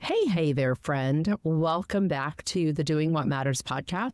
Hey there, friend. Welcome back to the Doing What Matters podcast.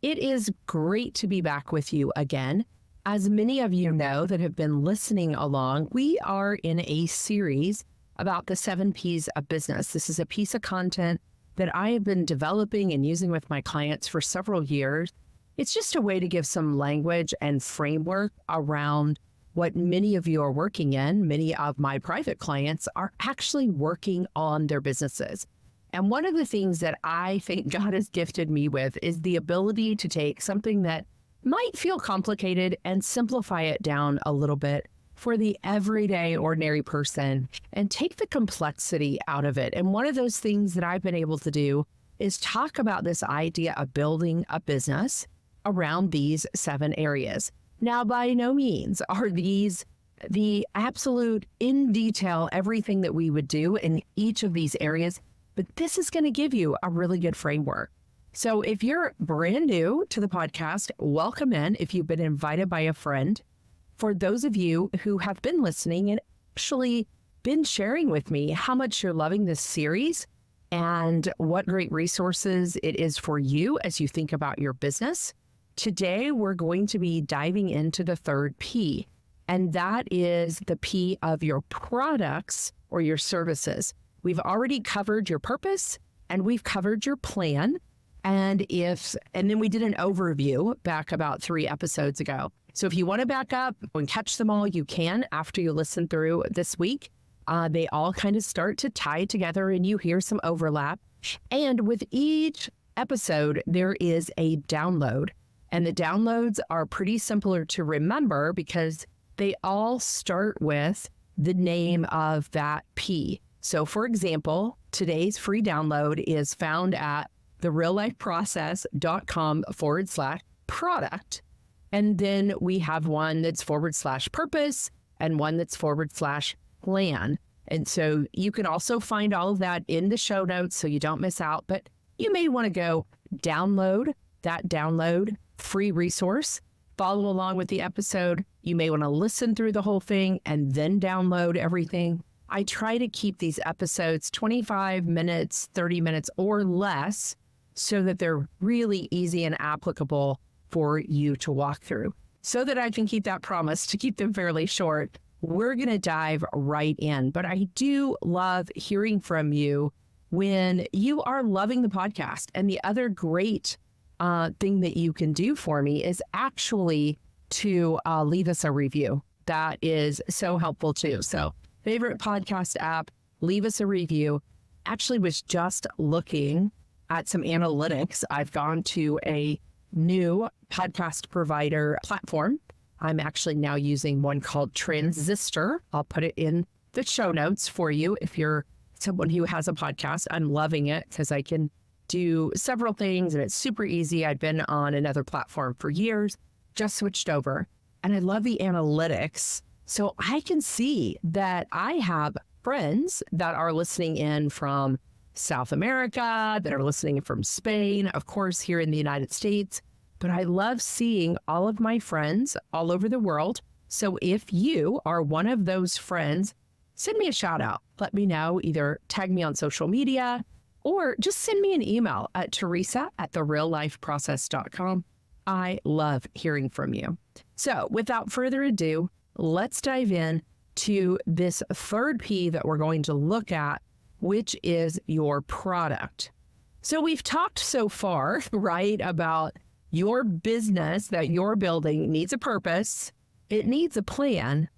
It is great to be back with you again. As many of you know that have been listening along, we are in a series about the 7 P's of business. This is a piece of content that I have been developing and using with my clients for several years. It's just a way to give some language and framework around what many of you are working in. Many of my private clients are actually working on their businesses. And one of the things that I think God has gifted me with is the ability to take something that might feel complicated and simplify it down a little bit for the everyday, ordinary person and take the complexity out of it. And one of those things that I've been able to do is talk about this idea of building a business around these 7 areas. Now, by no means are these the absolute in detail, everything that we would do in each of these areas, but this is going to give you a really good framework. So if you're brand new to the podcast, welcome in. If you've been invited by a friend, for those of you who have been listening and actually been sharing with me how much you're loving this series and what great resources it is for you as you think about your business. Today, we're going to be diving into the 3rd P, and that is the P of your products or your services. We've already covered your purpose and we've covered your plan. And then we did an overview back about 3 episodes ago. So if you want to back up and catch them all, you can after you listen through this week. They all kind of start to tie together and you hear some overlap. And with each episode, there is a download. And the downloads are pretty simpler to remember because they all start with the name of that P. So for example, today's free download is found at thereallifeprocess.com/product. And then we have one that's /purpose and one that's /plan. And so you can also find all of that in the show notes so you don't miss out. But you may want to go download that free resource, follow along with the episode. You may want to listen through the whole thing and then download everything. I try to keep these episodes 25 minutes, 30 minutes or less so that they're really easy and applicable for you to walk through. So that I can keep that promise to keep them fairly short, we're going to dive right in. But I do love hearing from you when you are loving the podcast. And the other great thing that you can do for me is actually to leave us a review. That is so helpful too. So favorite podcast app, leave us a review. Actually was just looking at some analytics. I've gone to a new podcast provider platform. I'm actually now using one called Transistor. I'll put it in the show notes for you if you're someone who has a podcast. I'm loving it because I can do several things and it's super easy. I've been on another platform for years, just switched over, and I love the analytics. So I can see that I have friends that are listening in from South America, that are listening from Spain, of course, here in the United States. But I love seeing all of my friends all over the world. So if you are one of those friends, send me a shout out. Let me know, either tag me on social media or just send me an email at Teresa@thereallifeprocess.com. I love hearing from you. So without further ado, let's dive in to this 3rd P that we're going to look at, which is your product. So we've talked so far, right, about your business that you're building needs a purpose. It needs a plan.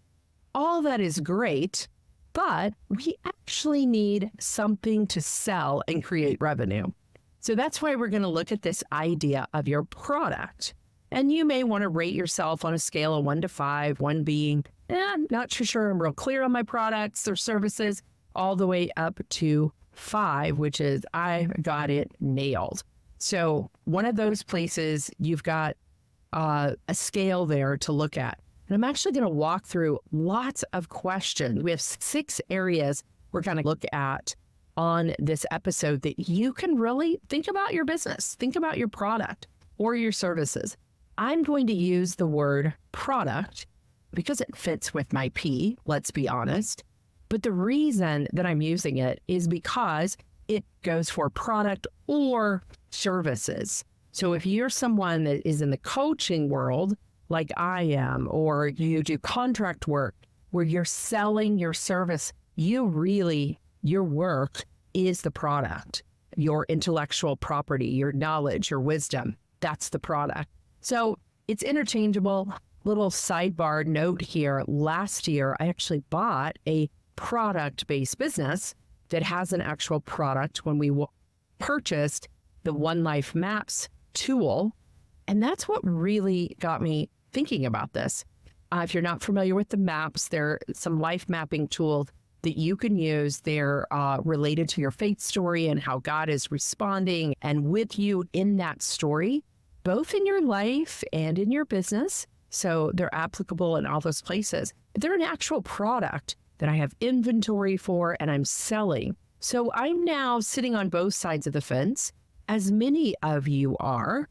All that is great, but we actually need something to sell and create revenue. So that's why we're going to look at this idea of your product. And you may want to rate yourself on a scale of 1 to 5, 1 being, I'm not too sure I'm real clear on my products or services, all the way up to 5, which is I've got it nailed. So one of those places you've got a scale there to look at. And I'm actually going to walk through lots of questions. We have 6 areas we're going to look at on this episode that you can really think about your business, think about your product or your services. I'm going to use the word product because it fits with my P, let's be honest. But the reason that I'm using it is because it goes for product or services. So if you're someone that is in the coaching world, like I am, or you do contract work where you're selling your service, your work is the product, your intellectual property, your knowledge, your wisdom. That's the product. So it's interchangeable. Little sidebar note here. Last year, I actually bought a product-based business that has an actual product when we purchased the One Life Maps tool. And that's what really got me thinking about this. If you're not familiar with the maps, there are some life mapping tools that you can use. They're related to your faith story and how God is responding and with you in that story, both in your life and in your business. So they're applicable in all those places. They're an actual product that I have inventory for and I'm selling. So I'm now sitting on both sides of the fence, as many of you are.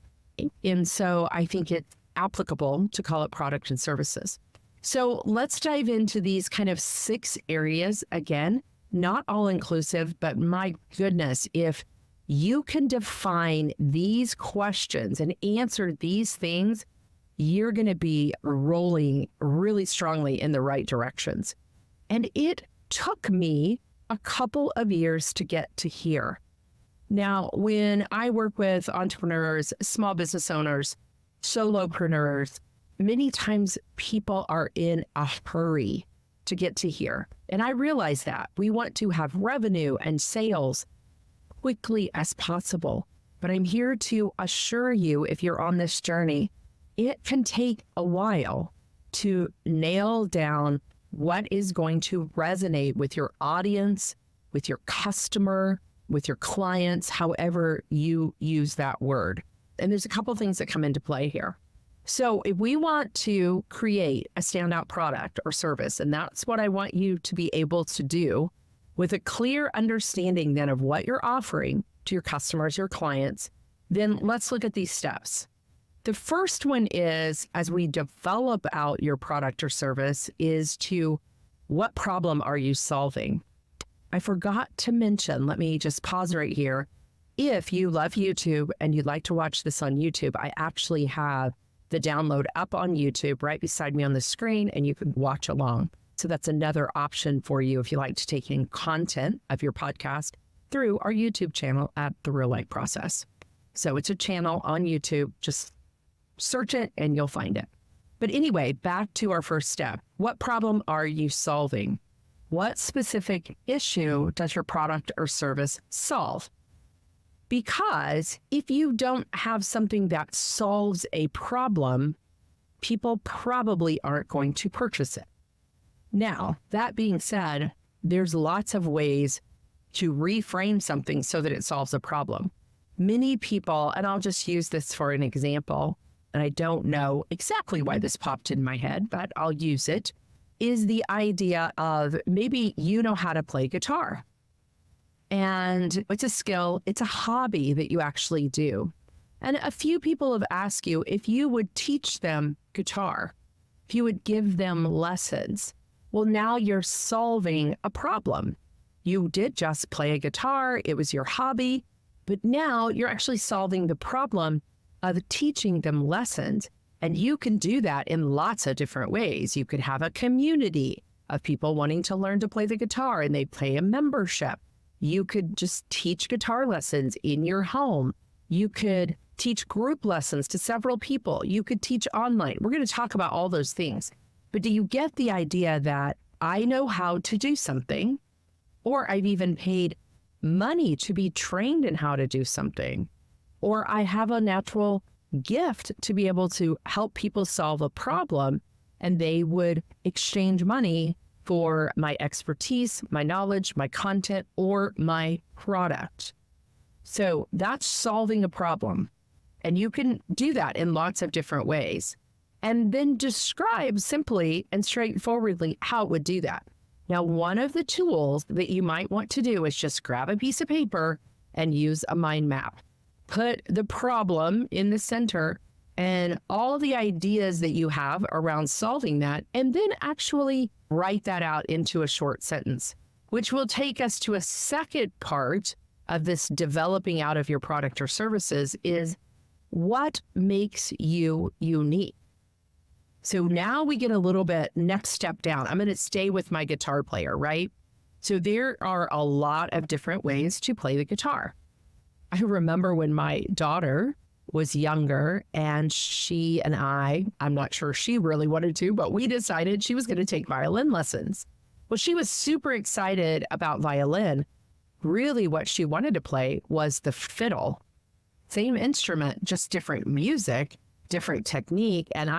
And so I think it's applicable to call it product and services. So let's dive into these kind of 6 areas. Again, not all inclusive, but my goodness, if you can define these questions and answer these things, you're going to be rolling really strongly in the right directions. And it took me a couple of years to get to here. Now, when I work with entrepreneurs, small business owners, solopreneurs, many times people are in a hurry to get to here. And I realize that we want to have revenue and sales quickly as possible. But I'm here to assure you, if you're on this journey, it can take a while to nail down what is going to resonate with your audience, with your customer, with your clients, however you use that word. And there's a couple of things that come into play here. So if we want to create a standout product or service, and that's what I want you to be able to do with a clear understanding then of what you're offering to your customers, your clients, then let's look at these steps. The first one is, as we develop out your product or service, is to what problem are you solving? I forgot to mention, let me just pause right here. If you love YouTube and you'd like to watch this on YouTube, I actually have the download up on YouTube right beside me on the screen, and you can watch along. So that's another option for you if you like to take in content of your podcast through our YouTube channel at The Real Life Process. So it's a channel on YouTube. Just search it and you'll find it. But anyway, back to our first step. What problem are you solving? What specific issue does your product or service solve? Because if you don't have something that solves a problem, people probably aren't going to purchase it. Now, that being said, there's lots of ways to reframe something so that it solves a problem. Many people, and I'll just use this for an example, and I don't know exactly why this popped in my head, but I'll use it, is the idea of maybe you know how to play guitar. And it's a skill, it's a hobby that you actually do. And a few people have asked you if you would teach them guitar, if you would give them lessons. Well, now you're solving a problem. You did just play a guitar, it was your hobby, but now you're actually solving the problem of teaching them lessons. And you can do that in lots of different ways. You could have a community of people wanting to learn to play the guitar and they pay a membership. You could just teach guitar lessons in your home. You could teach group lessons to several people. You could teach online. We're going to talk about all those things. But do you get the idea that I know how to do something, or I've even paid money to be trained in how to do something, or I have a natural gift to be able to help people solve a problem, and they would exchange money for my expertise, my knowledge, my content, or my product. So that's solving a problem. And you can do that in lots of different ways. And then describe simply and straightforwardly how it would do that. Now, one of the tools that you might want to do is just grab a piece of paper and use a mind map. Put the problem in the center and all the ideas that you have around solving that, and then actually write that out into a short sentence, which will take us to a second part of this developing out of your product or services is what makes you unique. So now we get a little bit next step down. I'm going to stay with my guitar player, right? So there are a lot of different ways to play the guitar. I remember when my daughter was younger and she and I'm not sure she really wanted to, but we decided she was going to take violin lessons. Well, she was super excited about violin. Really what she wanted to play was the fiddle. Same instrument, just different music, different technique. And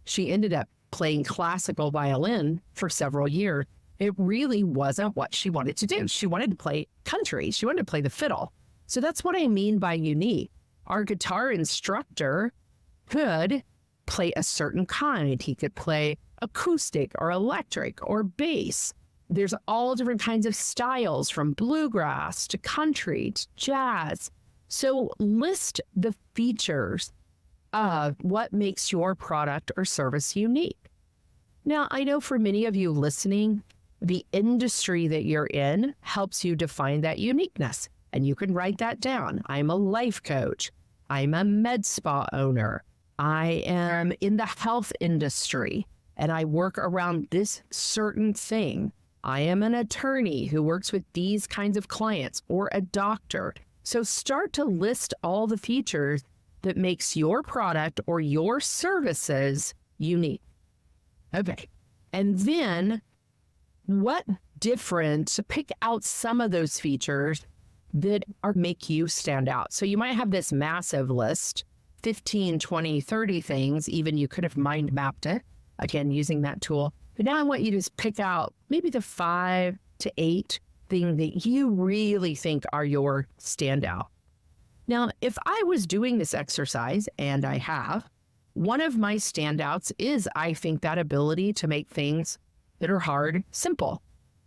she ended up playing classical violin for several years. It really wasn't what she wanted to do. She wanted to play country. She wanted to play the fiddle. So that's what I mean by unique. Our guitar instructor could play a certain kind. He could play acoustic or electric or bass. There's all different kinds of styles from bluegrass to country to jazz. So list the features of what makes your product or service unique. Now, I know for many of you listening, the industry that you're in helps you define that uniqueness. And you can write that down. I'm a life coach. I'm a med spa owner. I am in the health industry and I work around this certain thing. I am an attorney who works with these kinds of clients, or a doctor. So start to list all the features that makes your product or your services unique. Okay. And then pick out some of those features that make you stand out. So you might have this massive list, 15, 20, 30 things. Even you could have mind mapped it, again, using that tool. But now I want you to just pick out maybe the 5 to 8 things that you really think are your standout. Now, if I was doing this exercise, and I have, one of my standouts is, I think, that ability to make things that are hard simple.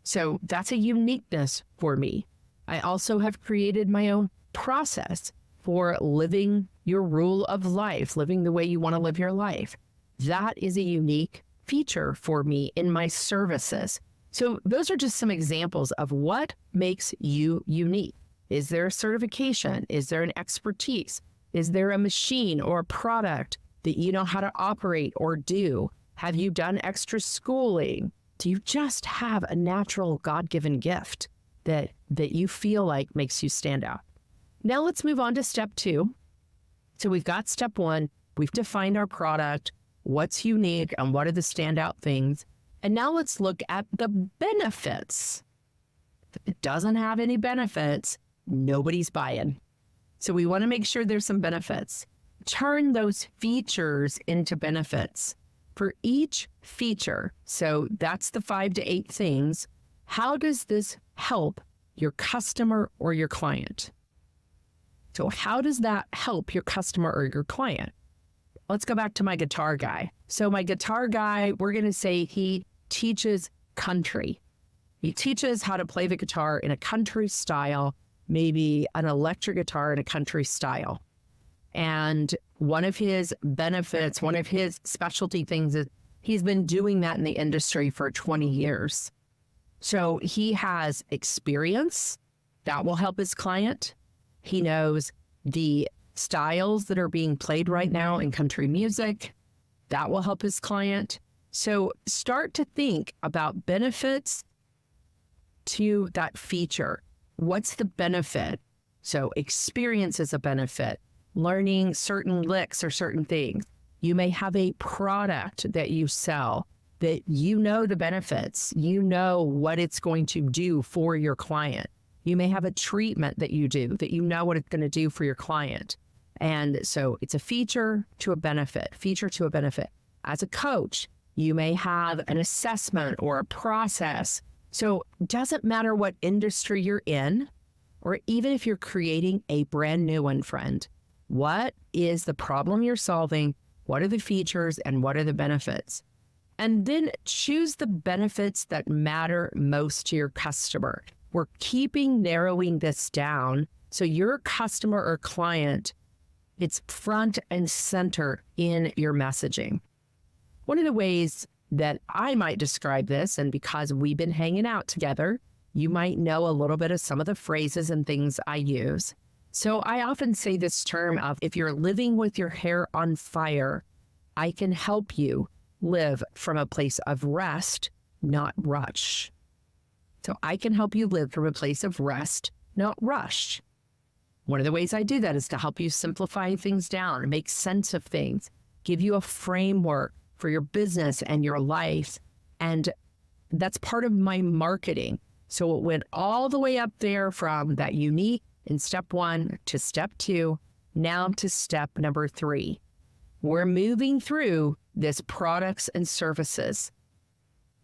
So that's a uniqueness for me. I also have created my own process for living your rule of life, living the way you want to live your life. That is a unique feature for me in my services. So those are just some examples of what makes you unique. Is there a certification? Is there an expertise? Is there a machine or a product that you know how to operate or do? Have you done extra schooling? Do you just have a natural God-given gift that you feel like makes you stand out? Now let's move on to step 2. So we've got step 1, we've defined our product, what's unique and what are the standout things. And now let's look at the benefits. If it doesn't have any benefits, nobody's buying. So we want to make sure there's some benefits. Turn those features into benefits. For each feature, so that's the 5 to 8 things, how does this help your customer or your client? So how does that help your customer or your client? Let's go back to my guitar guy. So my guitar guy, we're going to say he teaches country. He teaches how to play the guitar in a country style, maybe an electric guitar in a country style. And one of his benefits, one of his specialty things is he's been doing that in the industry for 20 years. So he has experience that will help his client. He knows the styles that are being played right now in country music. That will help his client. So start to think about benefits to that feature. What's the benefit? So experience is a benefit. Learning certain licks or certain things. You may have a product that you sell that you know the benefits. You know what it's going to do for your client. You may have a treatment that you do that you know what it's going to do for your client. And so it's a feature to a benefit, feature to a benefit. As a coach, you may have an assessment or a process. So it doesn't matter what industry you're in, or even if you're creating a brand new one, friend. What is the problem you're solving? What are the features and what are the benefits? And then choose the benefits that matter most to your customer. We're narrowing this down so your customer or client, it's front and center in your messaging. One of the ways that I might describe this, and because we've been hanging out together, You might know a little bit of some of the phrases and things I use. So I often say this term of, if you're living with your hair on fire, I can help you live from a place of rest, not rush. So I can help you live from a place of rest, not rush. One of the ways I do that is to help you simplify things down, make sense of things, give you a framework for your business and your life. And that's part of my marketing. So it went all the way up there from that unique in step 1 to step 2, now to step number 3. We're moving through this products and services.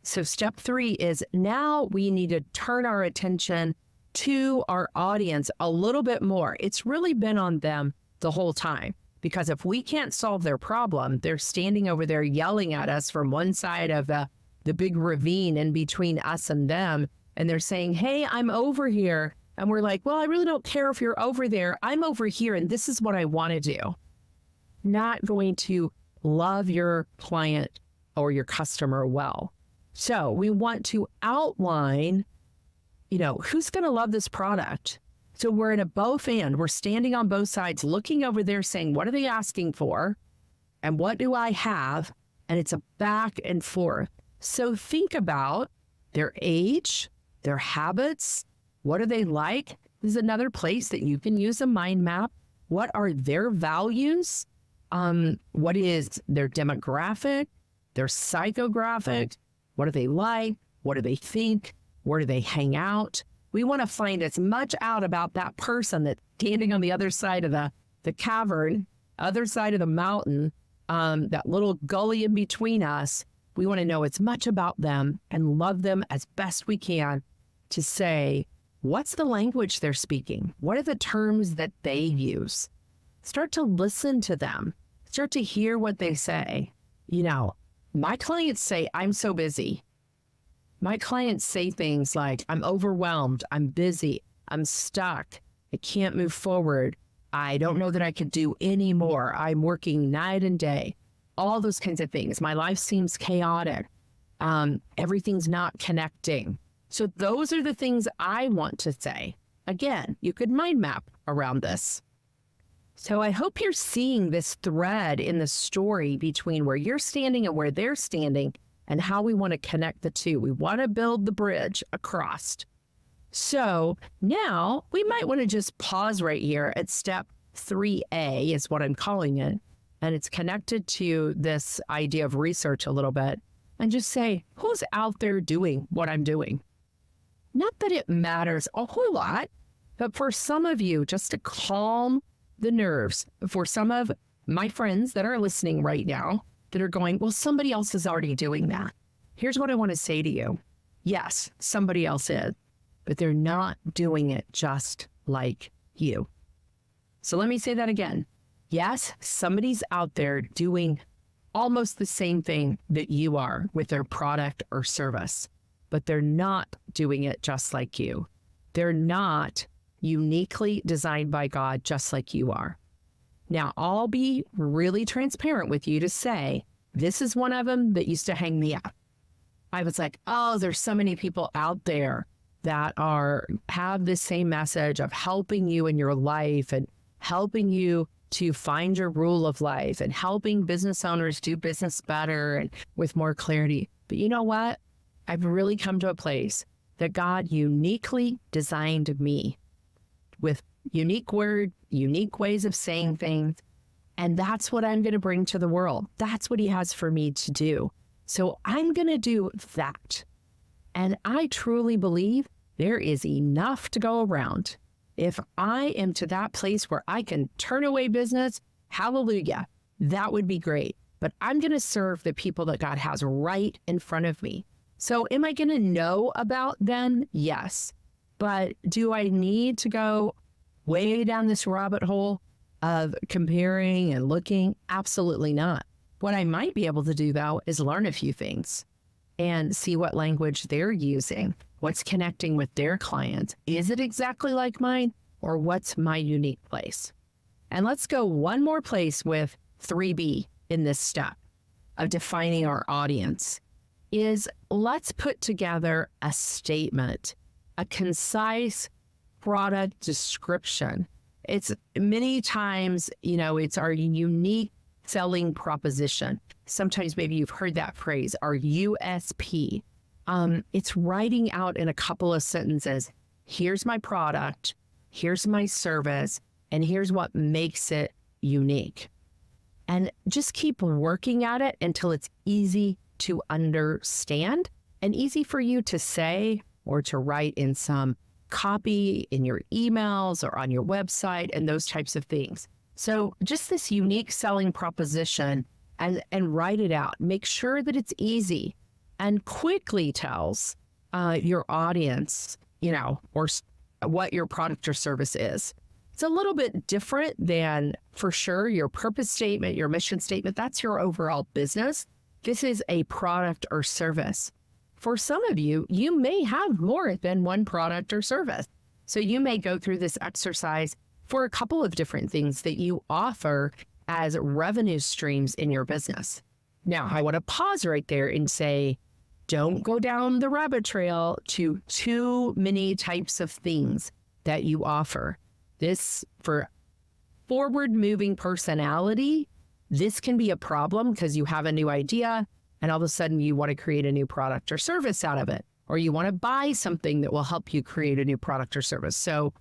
So step 3 is now we need to turn our attention to our audience a little bit more. It's really been on them the whole time, because if we can't solve their problem, they're standing over there yelling at us from one side of the big ravine in between us and them. And they're saying, hey, I'm over here. And we're like, well, I really don't care if you're over there. I'm over here, and this is what I want to do. Not going to love your client or your customer well. So we want to outline, who's going to love this product. So we're at a both end. We're standing on both sides, looking over there saying, what are they asking for? And what do I have? And it's a back and forth. So think about their age, their habits. What are they like? This is another place that you can use a mind map. What are their values? What is their demographic, their psychographic? What do they like? What do they think? Where do they hang out? We want to find as much out about that person that's standing on the other side of the cavern, other side of the mountain, that little gully in between us. We want to know as much about them and love them as best we can to say, what's the language they're speaking? What are the terms that they use? Start to listen to them. Start to hear what they say. My clients say, I'm so busy. My clients say things like, I'm overwhelmed, I'm busy, I'm stuck, I can't move forward, I don't know that I could do any more, I'm working night and day, all those kinds of things. My life seems chaotic. Everything's not connecting. So those are the things I want to say. Again, you could mind map around this. So I hope you're seeing this thread in the story between where you're standing and where they're standing, and how we want to connect the two. We want to build the bridge across. So now we might want to just pause right here at step 3A is what I'm calling it. And it's connected to this idea of research a little bit, and just say, who's out there doing what I'm doing? Not that it matters a whole lot, but for some of you, just to calm the nerves, for some of my friends that are listening right now, that are going, well, somebody else is already doing that. Here's what I want to say to you. Yes, somebody else is, but they're not doing it just like you. So let me say that again. Yes, somebody's out there doing almost the same thing that you are with their product or service, but they're not doing it just like you. They're not uniquely designed by God just like you are. Now, I'll be really transparent with you to say, this is one of them that used to hang me up. I was like, oh, there's so many people out there that have this same message of helping you in your life and helping you to find your rule of life and helping business owners do business better and with more clarity. But you know what? I've really come to a place that God uniquely designed me with unique words, unique ways of saying things. And that's what I'm going to bring to the world. That's what he has for me to do. So I'm going to do that. And I truly believe there is enough to go around. If I am to that place where I can turn away business, hallelujah, that would be great. But I'm going to serve the people that God has right in front of me. So am I going to know about them? Yes. But do I need to go way down this rabbit hole of comparing and looking? Absolutely not. What I might be able to do, though, is learn a few things and see what language they're using, what's connecting with their clients. Is it exactly like mine, or what's my unique place? And let's go one more place with 3B in this step of defining our audience is let's put together a statement a concise product description. It's many times, it's our unique selling proposition. Sometimes maybe you've heard that phrase, our USP. It's writing out in a couple of sentences, here's my product, here's my service, and here's what makes it unique. And just keep working at it until it's easy to understand and easy for you to say or to write in some copy in your emails or on your website and those types of things. So just this unique selling proposition and write it out. Make sure that it's easy and quickly tells your audience, or what your product or service is. It's a little bit different than, for sure, your purpose statement, your mission statement. That's your overall business. This is a product or service. For some of you, you may have more than one product or service. So you may go through this exercise for a couple of different things that you offer as revenue streams in your business. Now, I want to pause right there and say, don't go down the rabbit trail to too many types of things that you offer. This, for forward-moving personality, this can be a problem because you have a new idea and all of a sudden you want to create a new product or service out of it, or you want to buy something that will help you create a new product or service. So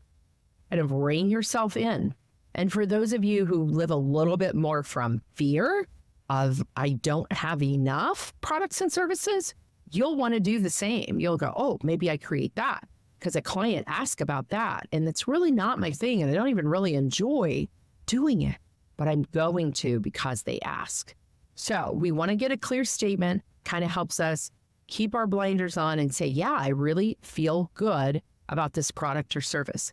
kind of rein yourself in. And for those of you who live a little bit more from fear of, I don't have enough products and services, you'll want to do the same. You'll go, oh, maybe I create that because a client asked about that. And it's really not my thing. And I don't even really enjoy doing it, but I'm going to because they ask. So we want to get a clear statement, kind of helps us keep our blinders on and say, yeah, I really feel good about this product or service.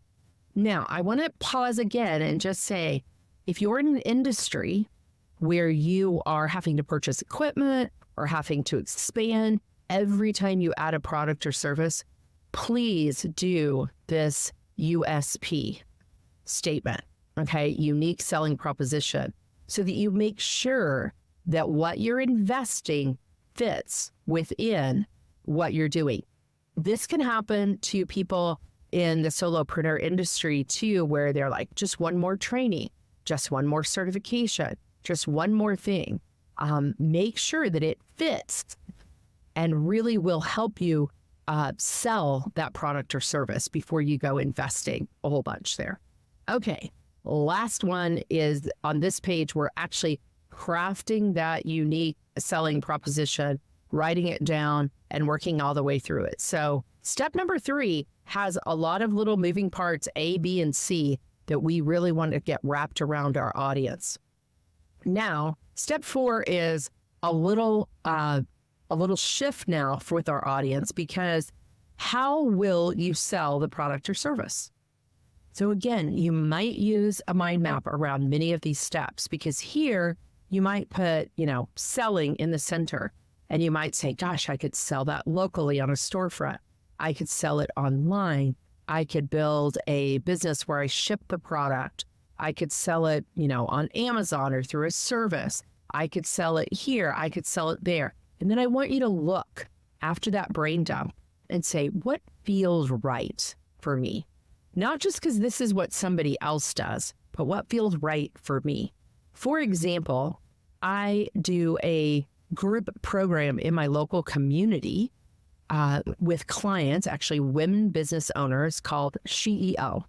Now, I want to pause again and just say, if you're in an industry where you are having to purchase equipment or having to expand every time you add a product or service, please do this USP statement, okay? Unique selling proposition, so that you make sure that what you're investing fits within what you're doing. This can happen to people in the solopreneur industry too, where they're like, just one more training, just one more certification, just one more thing. Make sure that it fits and really will help you sell that product or service before you go investing a whole bunch there. Okay, last one is on this page, we're actually crafting that unique selling proposition, writing it down and working all the way through it. So step number 3 has a lot of little moving parts, A, B, and C, that we really want to get wrapped around our audience. Now, step 4 is a little shift now with our audience, because how will you sell the product or service? So again, you might use a mind map around many of these steps, because here you might put, selling in the center, and you might say, gosh, I could sell that locally on a storefront. I could sell it online. I could build a business where I ship the product. I could sell it, on Amazon or through a service. I could sell it here. I could sell it there. And then I want you to look after that brain dump and say, what feels right for me? Not just because this is what somebody else does, but what feels right for me. For example, I do a group program in my local community with clients, actually women business owners, called CEO.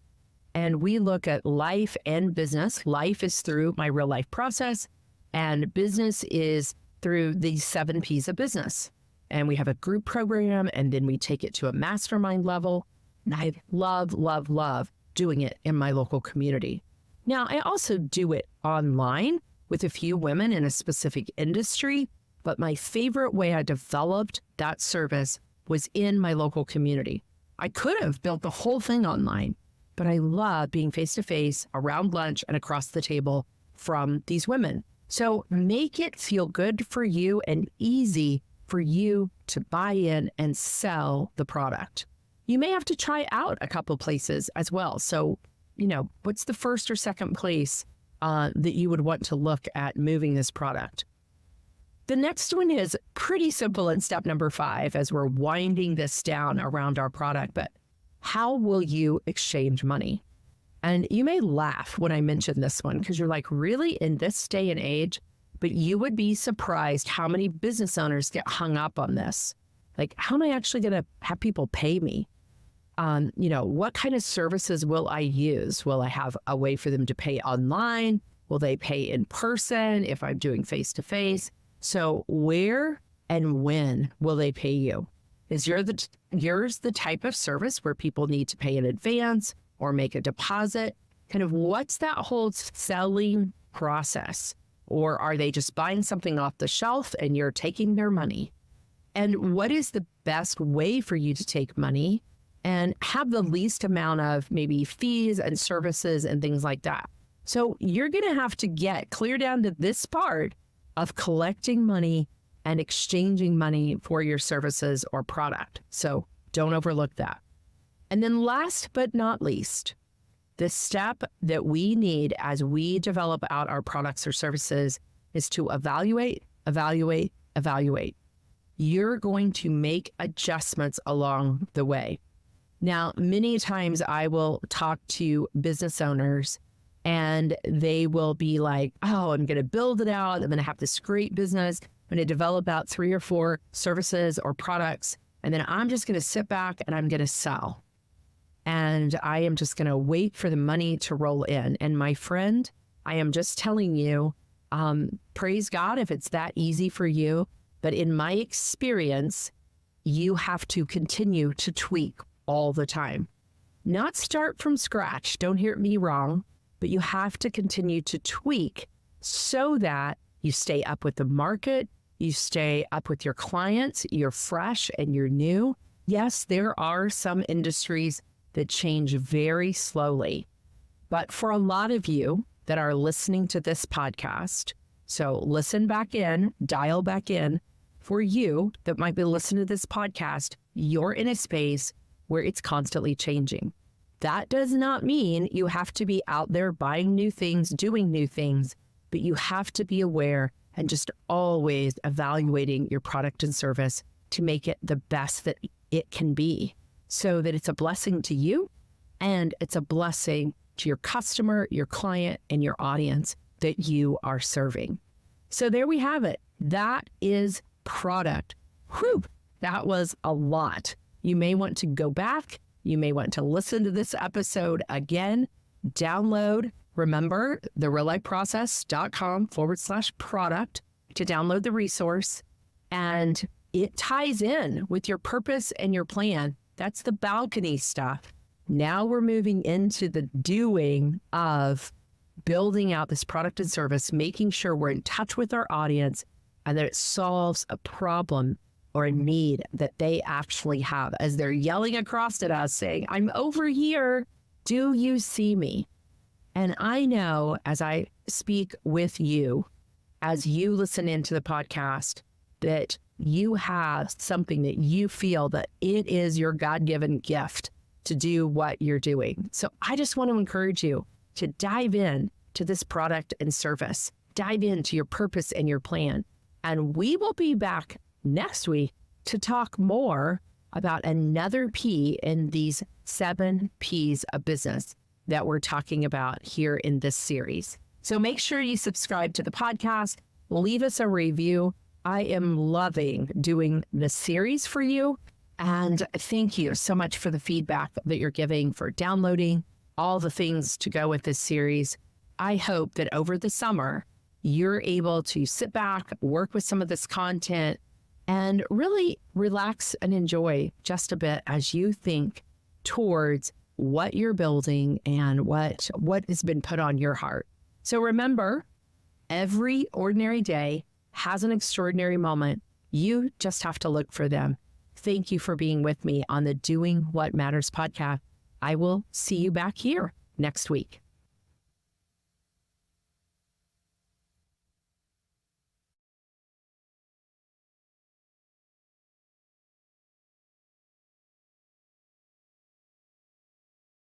And we look at life and business. Life is through my real life process, and business is through the 7 P's of business. And we have a group program, and then we take it to a mastermind level. And I love, love, love doing it in my local community. Now, I also do it online with a few women in a specific industry, but my favorite way I developed that service was in my local community. I could have built the whole thing online, but I love being face-to-face, around lunch, and across the table from these women. So make it feel good for you and easy for you to buy in and sell the product. You may have to try out a couple places as well. So, what's the first or second place that you would want to look at moving this product? The next one is pretty simple in step number 5 as we're winding this down around our product, but how will you exchange money? And you may laugh when I mention this one because you're like, really, in this day and age? But you would be surprised how many business owners get hung up on this. Like, how am I actually going to have people pay me? What kind of services will I use? Will I have a way for them to pay online? Will they pay in person if I'm doing face-to-face? So where and when will they pay you? Is yours the type of service where people need to pay in advance or make a deposit? Kind of what's that whole selling process? Or are they just buying something off the shelf and you're taking their money? And what is the best way for you to take money and have the least amount of maybe fees and services and things like that? So you're going to have to get clear down to this part of collecting money and exchanging money for your services or product. So don't overlook that. And then last but not least, the step that we need as we develop out our products or services is to evaluate. You're going to make adjustments along the way. Now, many times I will talk to business owners and they will be like, oh, I'm going to build it out. I'm going to have this great business. I'm going to develop out 3 or 4 services or products. And then I'm just going to sit back and I'm going to sell. And I am just going to wait for the money to roll in. And my friend, I am just telling you, praise God if it's that easy for you. But in my experience, you have to continue to tweak all the time. Not start from scratch. Don't hear me wrong. But you have to continue to tweak so that you stay up with the market, you stay up with your clients, you're fresh and you're new. Yes, there are some industries that change very slowly. But for a lot of you that are listening to this podcast, so listen back in, dial back in. For you that might be listening to this podcast, you're in a space where it's constantly changing. That does not mean you have to be out there buying new things, doing new things, but you have to be aware and just always evaluating your product and service to make it the best that it can be, so that it's a blessing to you and it's a blessing to your customer, your client, and your audience that you are serving. So there we have it. That is product. Whew, that was a lot. You may want to go back. You may want to listen to this episode again, download, remember, thereallifeprocess.com/product to download the resource. And it ties in with your purpose and your plan. That's the balcony stuff. Now we're moving into the doing of building out this product and service, making sure we're in touch with our audience and that it solves a problem or a need that they actually have as they're yelling across at us saying, I'm over here. Do you see me? And I know as I speak with you, as you listen into the podcast, that you have something that you feel that it is your God-given gift to do what you're doing. So I just want to encourage you to dive in to this product and service, dive into your purpose and your plan. And we will be back next week to talk more about another P in these 7 Ps of business that we're talking about here in this series. So make sure you subscribe to the podcast, leave us a review. I am loving doing this series for you. And thank you so much for the feedback that you're giving, for downloading all the things to go with this series. I hope that over the summer, you're able to sit back, work with some of this content, and really relax and enjoy just a bit as you think towards what you're building and what has been put on your heart. So remember, every ordinary day has an extraordinary moment. You just have to look for them. Thank you for being with me on the Doing What Matters podcast. I will see you back here next week.